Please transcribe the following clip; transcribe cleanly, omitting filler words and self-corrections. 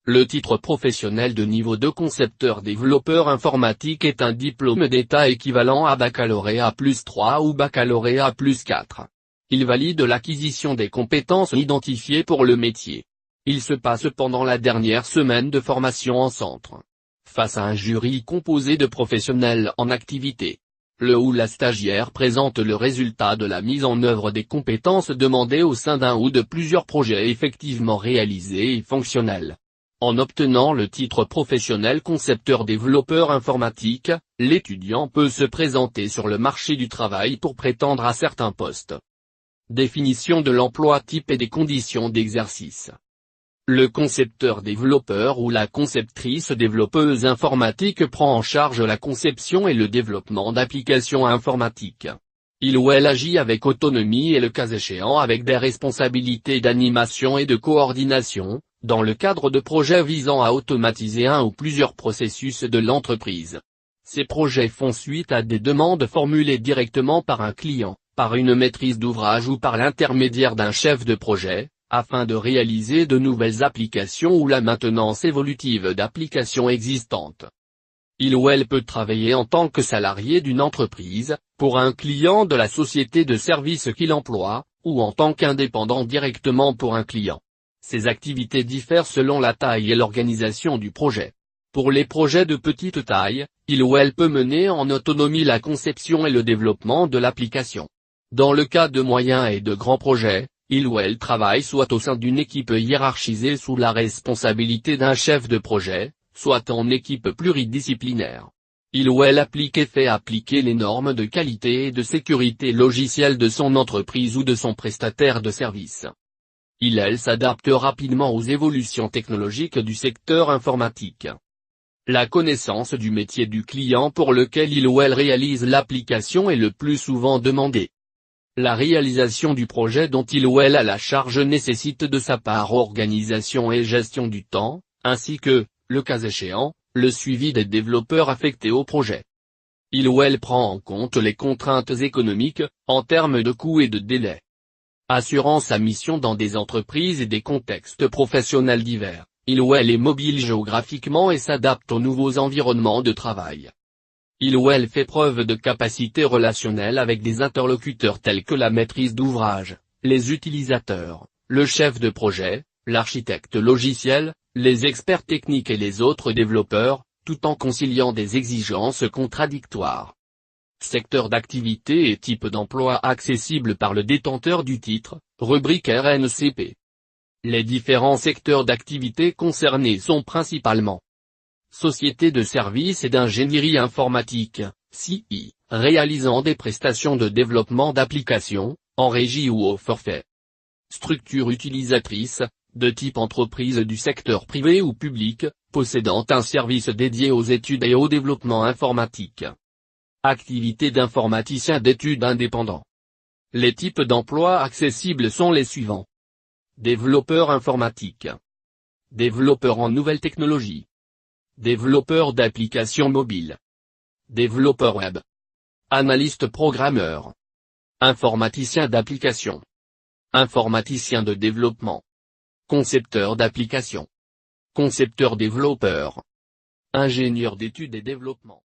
Le titre professionnel de niveau de concepteur-développeur informatique est un diplôme d'État équivalent à baccalauréat +3 ou baccalauréat +4. Il valide l'acquisition des compétences identifiées pour le métier. Il se passe pendant la dernière semaine de formation en centre, face à un jury composé de professionnels en activité. Le ou la stagiaire présente le résultat de la mise en œuvre des compétences demandées au sein d'un ou de plusieurs projets effectivement réalisés et fonctionnels. En obtenant le titre professionnel concepteur-développeur informatique, l'étudiant peut se présenter sur le marché du travail pour prétendre à certains postes. Définition de l'emploi type et des conditions d'exercice. Le concepteur-développeur ou la conceptrice-développeuse informatique prend en charge la conception et le développement d'applications informatiques. Il ou elle agit avec autonomie et le cas échéant avec des responsabilités d'animation et de coordination, dans le cadre de projets visant à automatiser un ou plusieurs processus de l'entreprise. Ces projets font suite à des demandes formulées directement par un client, par une maîtrise d'ouvrage ou par l'intermédiaire d'un chef de projet, afin de réaliser de nouvelles applications ou la maintenance évolutive d'applications existantes. Il ou elle peut travailler en tant que salarié d'une entreprise, pour un client de la société de services qu'il emploie, ou en tant qu'indépendant directement pour un client. Ces activités diffèrent selon la taille et l'organisation du projet. Pour les projets de petite taille, il ou elle peut mener en autonomie la conception et le développement de l'application. Dans le cas de moyens et de grands projets, il ou elle travaille soit au sein d'une équipe hiérarchisée sous la responsabilité d'un chef de projet, soit en équipe pluridisciplinaire. Il ou elle applique et fait appliquer les normes de qualité et de sécurité logicielle de son entreprise ou de son prestataire de service. Il/elle s'adapte rapidement aux évolutions technologiques du secteur informatique. La connaissance du métier du client pour lequel il ou elle réalise l'application est le plus souvent demandée. La réalisation du projet dont il ou elle a la charge nécessite de sa part organisation et gestion du temps, ainsi que, le cas échéant, le suivi des développeurs affectés au projet. Il ou elle prend en compte les contraintes économiques, en termes de coûts et de délais. Assurant sa mission dans des entreprises et des contextes professionnels divers, il ou elle est mobile géographiquement et s'adapte aux nouveaux environnements de travail. Il ou elle fait preuve de capacité relationnelle avec des interlocuteurs tels que la maîtrise d'ouvrage, les utilisateurs, le chef de projet, l'architecte logiciel, les experts techniques et les autres développeurs, tout en conciliant des exigences contradictoires. Secteur d'activité et type d'emploi accessible par le détenteur du titre, rubrique RNCP. Les différents secteurs d'activité concernés sont principalement société de services et d'ingénierie informatique, CI, réalisant des prestations de développement d'applications, en régie ou au forfait. Structure utilisatrice, de type entreprise du secteur privé ou public, possédant un service dédié aux études et au développement informatique. Activité d'informaticien d'études indépendant. Les types d'emplois accessibles sont les suivants. Développeur informatique. Développeur en nouvelles technologies. Développeur d'applications mobiles. Développeur web. Analyste programmeur. Informaticien d'application. Informaticien de développement. Concepteur d'application. Concepteur développeur. Ingénieur d'études et développement.